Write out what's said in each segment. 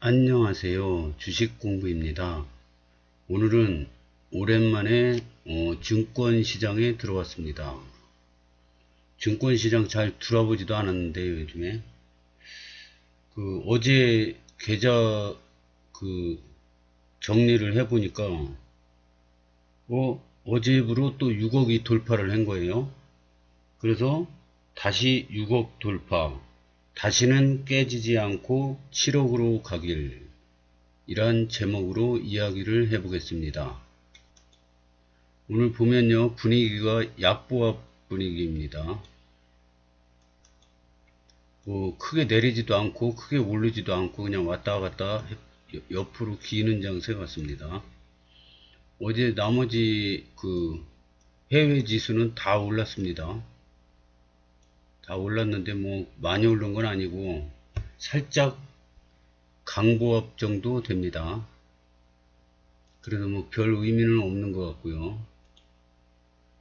안녕하세요. 주식공부입니다. 오늘은 오랜만에 증권시장에 들어왔습니다. 증권시장 잘 들어보지도 않았는데 요즘에 어제 계좌 정리를 해보니까 어제부로 또 6억이 돌파를 한 거예요. 그래서 다시 6억 돌파, 다시는 깨지지 않고 7억으로 가길, 이란 제목으로 이야기를 해보겠습니다. 오늘 보면요, 분위기가 약보합 분위기입니다. 크게 내리지도 않고 크게 오르지도 않고 그냥 왔다 갔다 옆으로 기는 장세 같습니다. 어제 나머지 해외 지수는 다 올랐습니다. 다 올랐는데 뭐 많이 오른 건 아니고 살짝 강보합 정도 됩니다. 그래도 뭐 별 의미는 없는 것 같고요.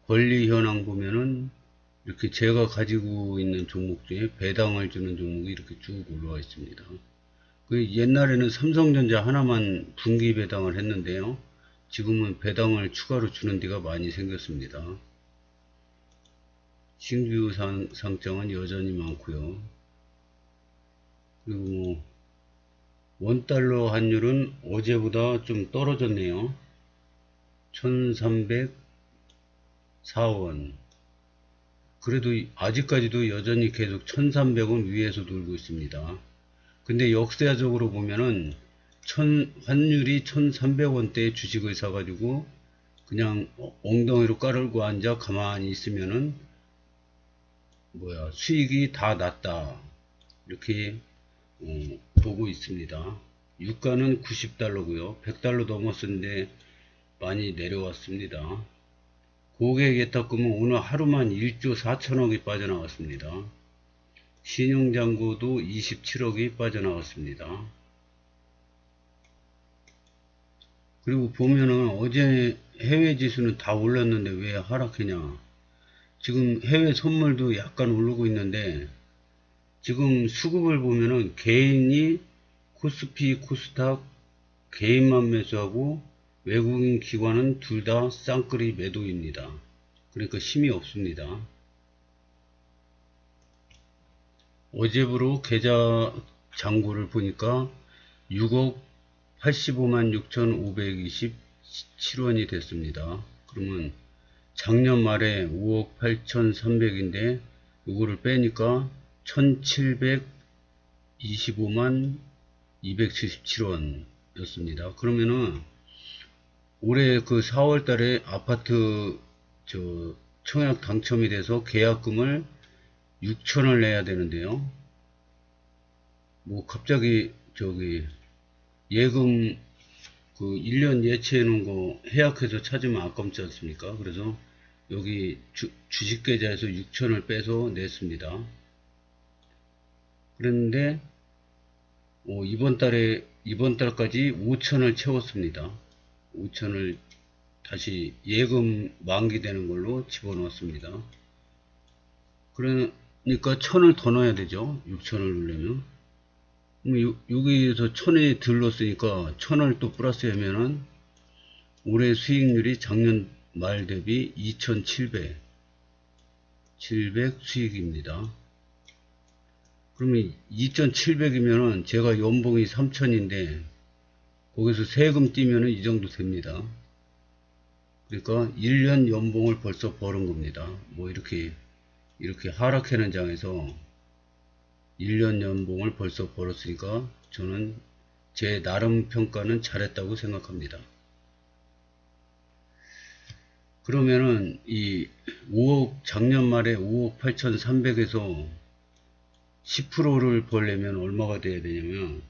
권리 현황 보면은 이렇게 제가 가지고 있는 종목 중에 배당을 주는 종목이 이렇게 쭉 올라와 있습니다. 옛날에는 삼성전자 하나만 분기 배당을 했는데요. 지금은 배당을 추가로 주는 데가 많이 생겼습니다. 신규 상장은 여전히 많고요. 그리고 뭐 원달러 환율은 어제보다 좀 떨어졌네요. 1304원. 그래도 아직까지도 여전히 계속 1300원 위에서 돌고 있습니다. 근데 역사적으로 보면은 환율이 1300원대에 주식을 사가지고 그냥 엉덩이로 깔고 앉아 가만히 있으면은 수익이 다 났다, 이렇게 보고 있습니다. 유가는 90달러고요. 100달러 넘었는데 많이 내려왔습니다. 고객 예탁금은 오늘 하루만 1조 4천억이 빠져나갔습니다. 신용잔고도 27억이 빠져나갔습니다. 그리고 보면은 어제 해외 지수는 다 올랐는데 왜 하락했냐. 지금 해외 선물도 약간 오르고 있는데 지금 수급을 보면은 개인이 코스피, 코스닥 개인만 매수하고 외국인 기관은 둘 다 쌍끌이 매도입니다. 그러니까 힘이 없습니다. 어제부로 계좌 잔고를 보니까 6억 85만 6,527원이 됐습니다. 그러면 작년 말에 5억 8,300인데 이거를 빼니까 1,725만 277원 였습니다. 그러면은 올해 4월 달에 아파트 청약 당첨이 돼서 계약금을 6천을 내야 되는데요. 뭐 갑자기 예금 1년 예치해 놓은 거 해약해서 찾으면 아깝지 않습니까? 그래서 여기 주식 계좌에서 6천을 빼서 냈습니다. 그랬는데 이번 달까지 5천을 채웠습니다. 5천을 다시 예금 만기되는 걸로 집어넣었습니다. 그러니까 1,000을 더 넣어야 되죠. 6천을 넣으려면. 여기에서 1,000이 덜 넣었으니까 1,000을 또 플러스 하면은 올해 수익률이 작년 말 대비 2,700 수익입니다. 그러면 2,700이면은 제가 연봉이 3,000인데 거기서 세금 떼면은 이 정도 됩니다. 그러니까 1년 연봉을 벌써 버는 겁니다. 뭐 이렇게 하락하는 장에서 1년 연봉을 벌써 벌었으니까 저는 제 나름 평가는 잘했다고 생각합니다. 그러면은 이 작년 말에 5억 8,300에서 10%를 벌려면 얼마가 돼야 되냐면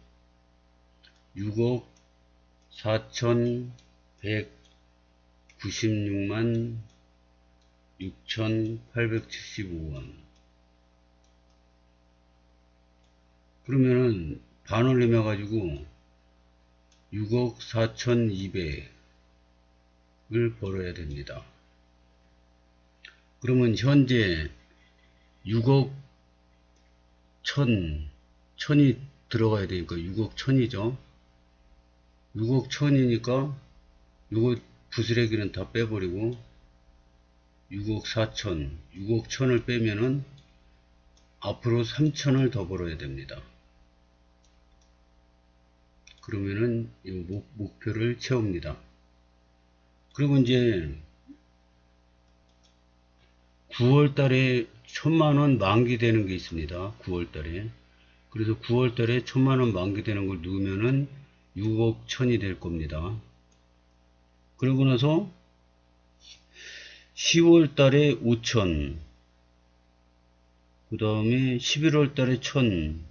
6억 4,196만 6,875원. 그러면은 반을 내며 가지고 6억 4,200을 벌어야 됩니다. 그러면 현재 6억 1,000이 들어가야 되니까 6억 1,000이죠. 6억 1000이니까 요거 부스레기는 다 빼버리고 6억 4천, 6억 1000을 빼면은 앞으로 3000을 더 벌어야 됩니다. 그러면은 이 목표를 채웁니다. 그리고 이제 9월 달에 1000만원 만기되는 게 있습니다. 9월 달에. 그래서 9월 달에 1000만원 만기되는 걸 넣으면은 6억 1000이 될 겁니다. 그러고 나서 10월 달에 5000, 그 다음에 11월 달에 1000,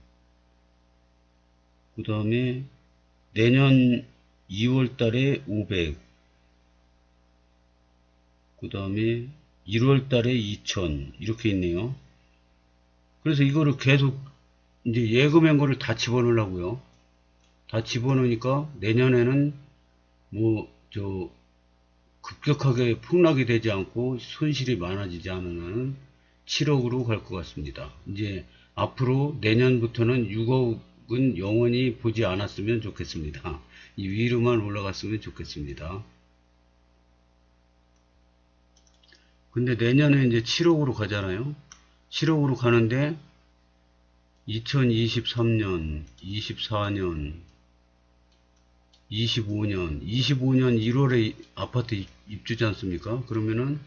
그 다음에 내년 2월 달에 500, 그 다음에 1월 달에 2000, 이렇게 있네요. 그래서 이거를 계속 이제 예금한 거를 다 집어넣으려고요. 다 집어넣으니까 내년에는 급격하게 폭락이 되지 않고 손실이 많아지지 않은 한은 7억으로 갈 것 같습니다. 이제 앞으로 내년부터는 6억은 영원히 보지 않았으면 좋겠습니다. 이 위로만 올라갔으면 좋겠습니다. 근데 내년에 이제 7억으로 가잖아요. 7억으로 가는데 2023년, 24년, 25년 1월에 아파트 입주지 않습니까? 그러면은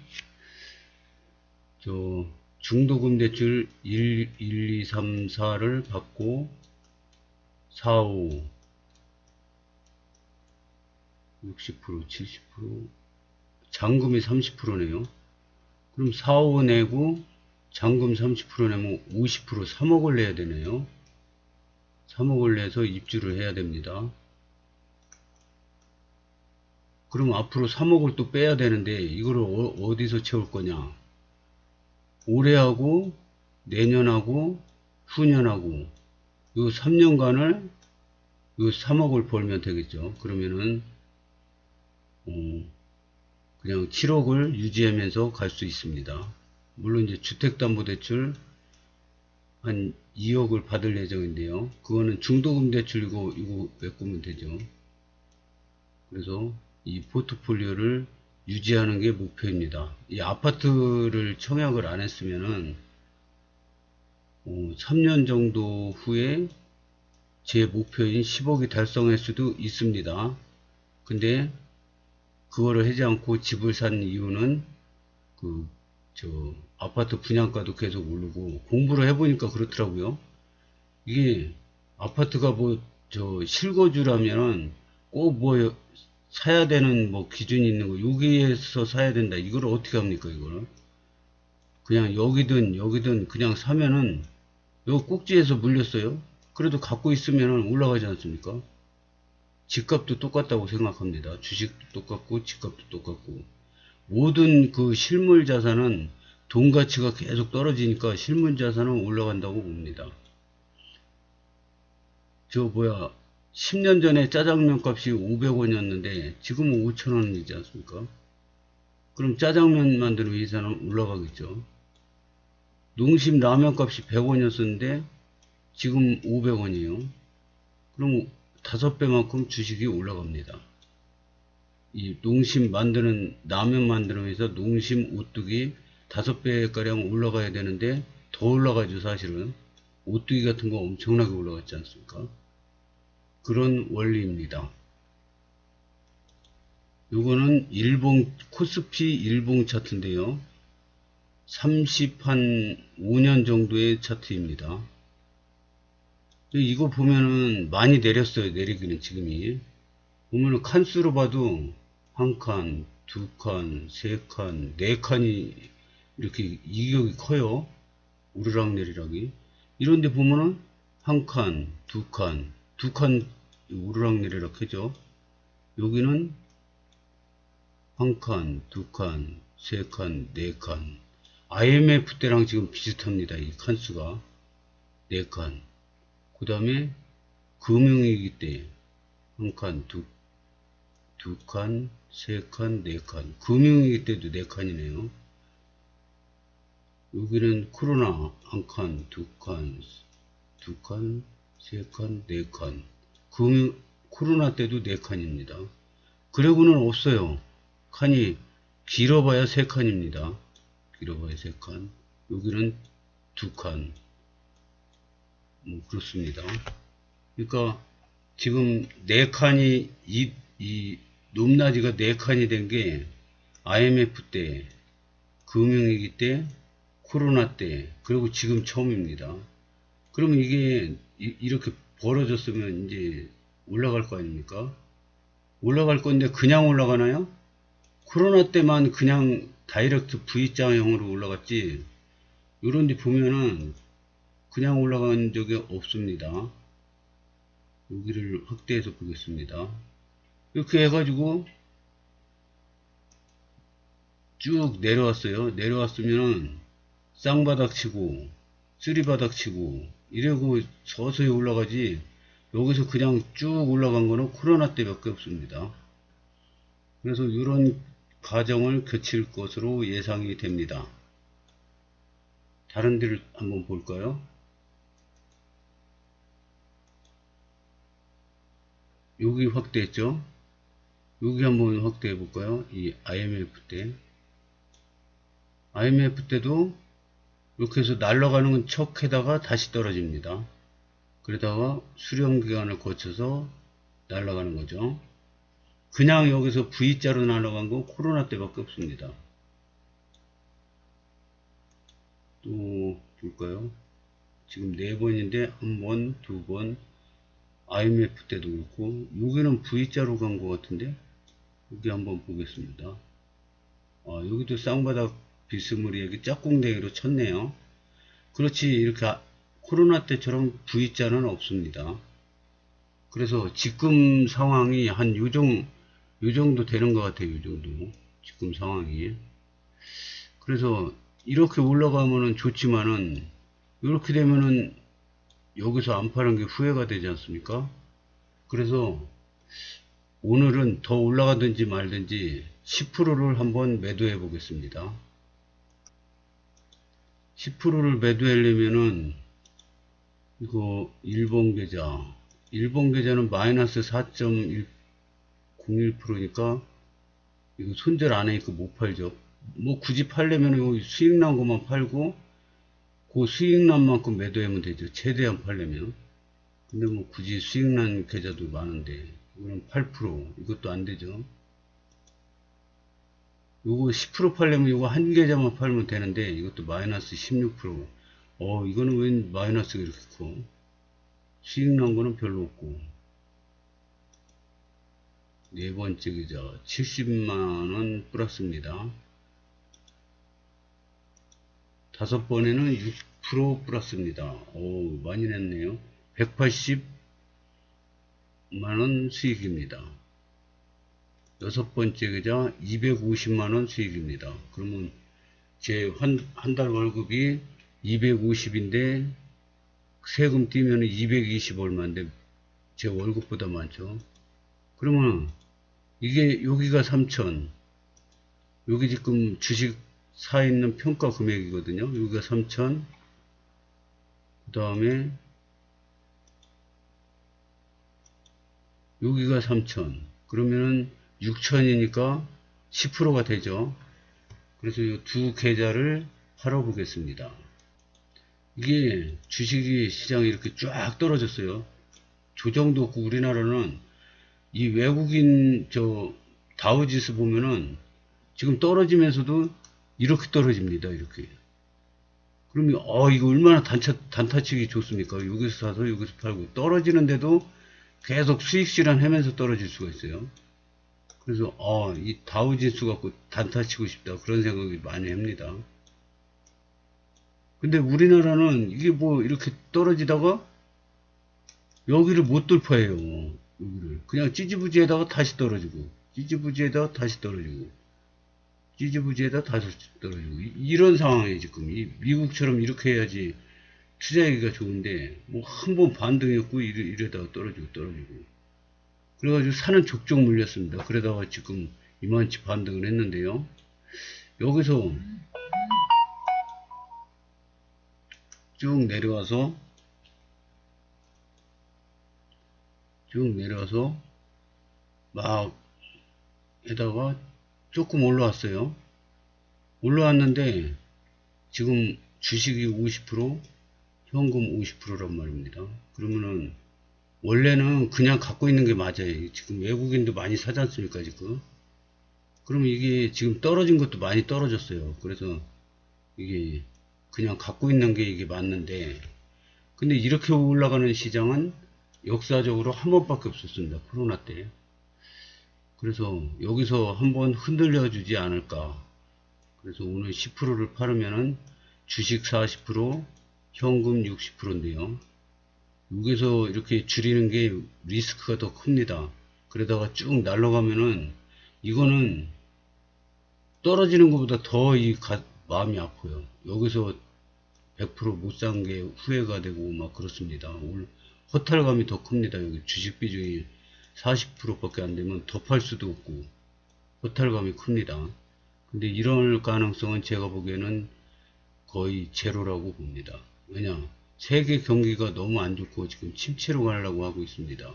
중도금 대출 1, 2, 3, 4를 받고 4, 5 60%, 70%, 잔금이 30%네요. 그럼 4, 5 내고 잔금 30% 내면 50% 3억을 내야 되네요. 3억을 내서 입주를 해야 됩니다. 그럼 앞으로 3억을 또 빼야 되는데 이거를 어디서 채울 거냐? 올해하고 내년하고 후년하고 요 3년간을 요 3억을 벌면 되겠죠. 그러면은 그냥 7억을 유지하면서 갈 수 있습니다. 물론 이제 주택담보대출 한 2억을 받을 예정인데요. 그거는 중도금 대출이고 이거 메꾸면 되죠. 그래서 이 포트폴리오를 유지하는 게 목표입니다. 이 아파트를 청약을 안 했으면은 3년 정도 후에 제 목표인 10억이 달성할 수도 있습니다. 근데 그거를 하지 않고 집을 산 이유는 아파트 분양가도 계속 오르고 공부를 해보니까 그렇더라고요. 이게 아파트가 실거주라면 꼭 사야 되는 기준이 있는 거 여기에서 사야 된다. 이걸 어떻게 합니까? 이거를 그냥 여기든 그냥 사면은 요 꼭지에서 물렸어요. 그래도 갖고 있으면은 올라가지 않습니까? 집값도 똑같다고 생각합니다. 주식도 똑같고 집값도 똑같고 모든 그 실물 자산은 돈 가치가 계속 떨어지니까 실물 자산은 올라간다고 봅니다. 10년 전에 짜장면 값이 500원이었는데 지금은 5,000원이지 않습니까? 그럼 짜장면 만드는 회사는 올라가겠죠. 농심 라면 값이 100원이었었는데 지금 500원이에요. 그럼 5배만큼 주식이 올라갑니다. 이 농심 라면 만드는 회사 농심 오뚜기 5배가량 올라가야 되는데 더 올라가죠. 사실은 오뚜기 같은 거 엄청나게 올라갔지 않습니까? 그런 원리입니다. 요거는 코스피 일봉 차트인데요. 5년 정도의 차트입니다. 이거 보면은 많이 내렸어요. 내리기는 지금이. 보면은 칸수로 봐도 한 칸, 두 칸, 세 칸, 네 칸이 이렇게 이격이 커요. 오르락내리락이. 이런데 보면은 한 칸, 두 칸 오르락내리락 하죠. 여기는 한 칸, 두 칸, 세 칸, 네 칸. IMF 때랑 지금 비슷합니다. 이 칸수가. 네 칸. 그 다음에 금융위기 때 한 칸, 두 칸, 세 칸, 네 칸. 금융위기 때도 네 칸이네요. 여기는 코로나 한 칸, 두 칸, 세 칸, 네 칸. 코로나 때도 4칸입니다. 그리고는 없어요. 칸이 길어봐야 3칸입니다. 길어봐야 3칸. 여기는 2칸. 뭐 그렇습니다. 그러니까 지금 4칸이 이 높낮이가 4칸이 된 게 IMF 때, 금융위기 때, 코로나 때, 그리고 지금 처음입니다. 그러면 이게 이렇게 벌어졌으면 이제 올라갈 거 아닙니까? 올라갈 건데 그냥 올라가나요? 코로나 때만 그냥 다이렉트 V자형으로 올라갔지, 요런 데 보면은 그냥 올라간 적이 없습니다. 여기를 확대해서 보겠습니다. 이렇게 해가지고 쭉 내려왔어요. 내려왔으면은 쌍바닥 치고 쓰리바닥 치고 이러고 서서히 올라가지, 여기서 그냥 쭉 올라간 거는 코로나 때밖에 없습니다. 그래서 이런 과정을 거칠 것으로 예상이 됩니다. 다른 데를 한번 볼까요? 여기 확대했죠? 여기 한번 확대해 볼까요? 이 IMF 때. IMF 때도 이렇게 해서 날아가는 건 척해다가 다시 떨어집니다. 그러다가 수렴 기간을 거쳐서 날아가는 거죠. 그냥 여기서 V자로 날아간 건 코로나 때밖에 없습니다. 또 볼까요? 지금 4번인데 1번, 2번, IMF 때도 그렇고, 여기는 V자로 간 것 같은데, 여기 한번 보겠습니다. 여기도 쌍바닥 비스무리하게 짝꿍댕이로 쳤네요. 그렇지, 이렇게 코로나 때처럼 V자는 없습니다. 그래서 지금 상황이 한 요 정도 되는 것 같아요. 요 정도. 지금 상황이. 그래서 이렇게 올라가면은 좋지만은, 이렇게 되면은 여기서 안 파는 게 후회가 되지 않습니까? 그래서 오늘은 더 올라가든지 말든지 10%를 한번 매도해 보겠습니다. 10%를 매도하려면은 이거 1번 계좌는 마이너스 4.01%니까 이거 손절 안 하니까 못 팔죠. 뭐 굳이 팔려면 수익 난 것만 팔고 그 수익 난 만큼 매도하면 되죠. 최대한 팔려면. 근데 뭐 굳이 수익 난 계좌도 많은데 이거는 8%, 이것도 안 되죠. 요거 10% 팔려면 요거 한 계좌만 팔면 되는데 이것도 마이너스 16%. 이거는 웬 마이너스가 이렇게 커? 수익 난 거는 별로 없고. 네 번째 계좌 70만원 플러스입니다. 다섯 번에는 6% 플러스입니다. 많이 냈네요. 180만원 수익입니다. 여섯 번째 계좌 250만원 수익입니다. 그러면 제 한 달 월급이 250인데 세금 띄면 220 얼마인데 제 월급보다 많죠. 그러면 이게 여기가 3천, 여기 지금 주식 사 있는 평가 금액이거든요. 여기가 3천, 그 다음에 여기가 3천, 그러면은 6천이니까 10%가 되죠. 그래서 이 두 계좌를 팔아 보겠습니다. 이게 주식이 시장이 이렇게 쫙 떨어졌어요. 조정도 없고. 우리나라는 이 외국인 다우지수 보면은 지금 떨어지면서도 이렇게 떨어집니다. 이렇게. 그러면 이거 얼마나 단타치기 좋습니까? 여기서 사서 여기서 팔고, 떨어지는데도 계속 수익 실현하면서 떨어질 수가 있어요. 그래서 이 다우지수 갖고 단타 치고 싶다, 그런 생각이 많이 합니다. 근데 우리나라는 이게 뭐 이렇게 떨어지다가 여기를 못 돌파해요. 여기를 그냥 찌지부지에다가 다시 떨어지고, 찌지부지에다가 다시 떨어지고, 찌지부지에다가 다시 떨어지고, 이런 상황이에요. 지금 미국처럼 이렇게 해야지 투자하기가 좋은데, 뭐 한 번 반등했고 이러다가 떨어지고 그래가지고 사는 족족 물렸습니다. 그러다가 지금 이만치 반등을 했는데요. 여기서 쭉 내려와서 막 에다가 조금 올라왔어요. 올라왔는데 지금 주식이 50%, 현금 50%란 말입니다. 그러면은 원래는 그냥 갖고 있는 게 맞아요. 지금 외국인도 많이 사지 않습니까, 지금? 그러면 이게 지금 떨어진 것도 많이 떨어졌어요. 그래서 이게 그냥 갖고 있는 게 이게 맞는데, 근데 이렇게 올라가는 시장은 역사적으로 한 번밖에 없었습니다. 코로나 때. 그래서 여기서 한번 흔들려 주지 않을까. 그래서 오늘 10%를 팔으면은 주식 40%, 현금 60%인데요. 여기서 이렇게 줄이는 게 리스크가 더 큽니다. 그러다가 쭉 날아가면은 이거는 떨어지는 것보다 더 마음이 아파요. 여기서 100%못 산 게 후회가 되고 막 그렇습니다. 오늘 허탈감이 더 큽니다. 여기 주식 비중이 40%밖에 안 되면 더 팔 수도 없고 허탈감이 큽니다. 근데 이럴 가능성은 제가 보기에는 거의 제로라고 봅니다. 왜냐? 세계 경기가 너무 안 좋고 지금 침체로 가려고 하고 있습니다.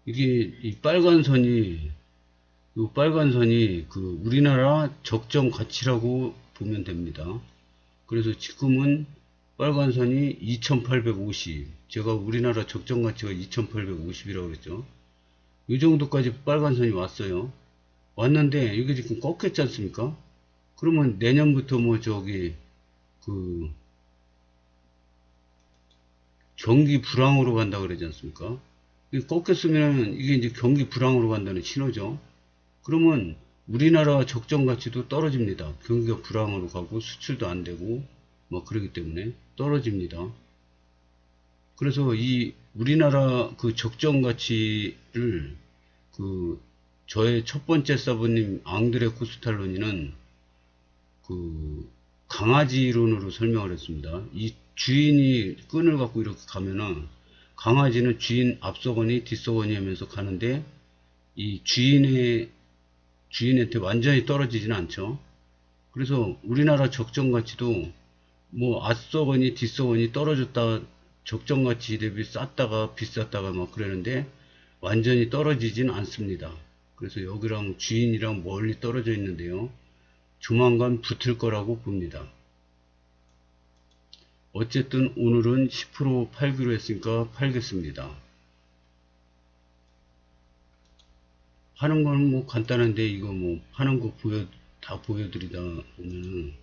이게 이 빨간 선이 그 우리나라 적정 가치라고 보면 됩니다. 그래서 지금은 빨간 선이 2850, 제가 우리나라 적정 가치가 2850이라고 그랬죠. 이 정도까지 빨간 선이 왔어요. 왔는데 이게 지금 꺾였지 않습니까? 그러면 내년부터 뭐 저기 그 경기 불황으로 간다 그러지 않습니까? 이게 꺾였으면 이게 이제 경기 불황으로 간다는 신호죠. 그러면 우리나라 적정 가치도 떨어집니다. 경기가 불황으로 가고 수출도 안 되고 뭐 그러기 때문에 떨어집니다. 그래서 이 우리나라 그 적정 가치를 그 저의 첫 번째 사부님 앙드레 코스탈로니는 그 강아지 이론으로 설명을 했습니다. 이 주인이 끈을 갖고 이렇게 가면은 강아지는 주인 앞서거니 뒷서거니 하면서 가는데 이 주인한테 완전히 떨어지지는 않죠. 그래서 우리나라 적정 가치도 뭐 앞서거니 뒷서거니 떨어졌다, 적정 가치 대비 쌌다가 비쌌다가 막 그러는데 완전히 떨어지진 않습니다. 그래서 여기랑 주인이랑 멀리 떨어져 있는데요. 조만간 붙을 거라고 봅니다. 어쨌든 오늘은 10% 팔기로 했으니까 팔겠습니다. 하는 건 뭐 간단한데 이거 뭐 하는 거 다 보여드리다 보면은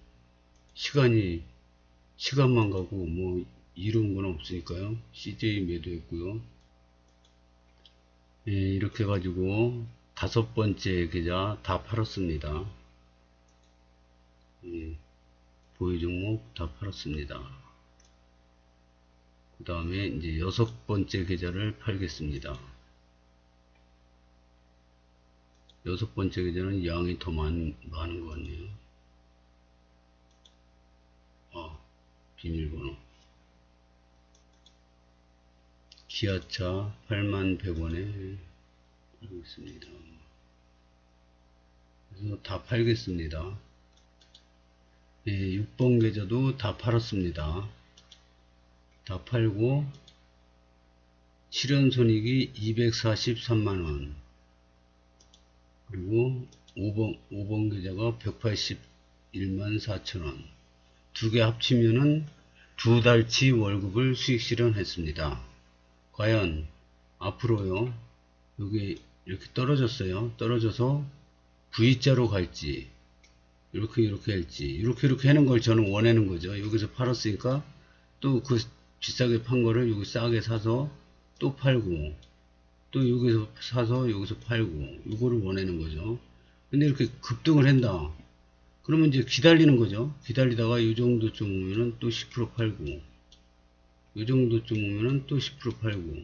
시간만 가고 뭐 이로운 건 없으니까요. CJ 매도했고요. 예, 이렇게 해가지고 5번째 계좌 다 팔았습니다. 예, 보유 종목 다 팔았습니다. 그 다음에 이제 6번째 계좌를 팔겠습니다. 6번째 계좌는 양이 더 많은 것 같네요. 비밀번호 기아차 81,100원에 팔고 있습니다. 그래서 다 팔겠습니다. 예, 6번 계좌도 다 팔았습니다. 다 팔고 실현손익이 243만원, 그리고 5번 계좌가 181만 4천원, 두 개 합치면은 2달치 월급을 수익 실현했습니다. 과연 앞으로요, 여기 이렇게 떨어졌어요. 떨어져서 V자로 갈지, 이렇게 할지, 이렇게 하는 걸 저는 원하는 거죠. 여기서 팔았으니까 또 그 비싸게 판 거를 여기 싸게 사서 또 팔고, 또 여기서 사서 여기서 팔고, 이거를 원하는 거죠. 근데 이렇게 급등을 한다. 그러면 이제 기다리는 거죠. 기다리다가 이 정도쯤 오면은 또 10% 팔고, 이 정도쯤 오면은 또 10% 팔고,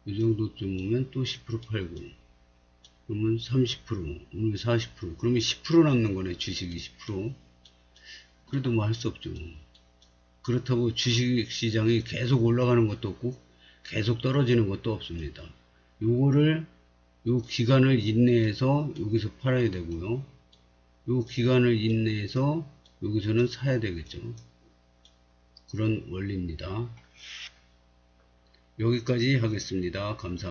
이 정도쯤 오면 또 10% 팔고, 그러면 30%, 오늘 40%, 그러면 10% 남는 거네, 주식이 10%. 그래도 뭐 할 수 없죠. 그렇다고 주식 시장이 계속 올라가는 것도 없고, 계속 떨어지는 것도 없습니다. 요 기간을 인내해서 여기서 팔아야 되고요. 요 기간을 인내해서 여기서는 사야 되겠죠. 그런 원리입니다. 여기까지 하겠습니다. 감사합니다.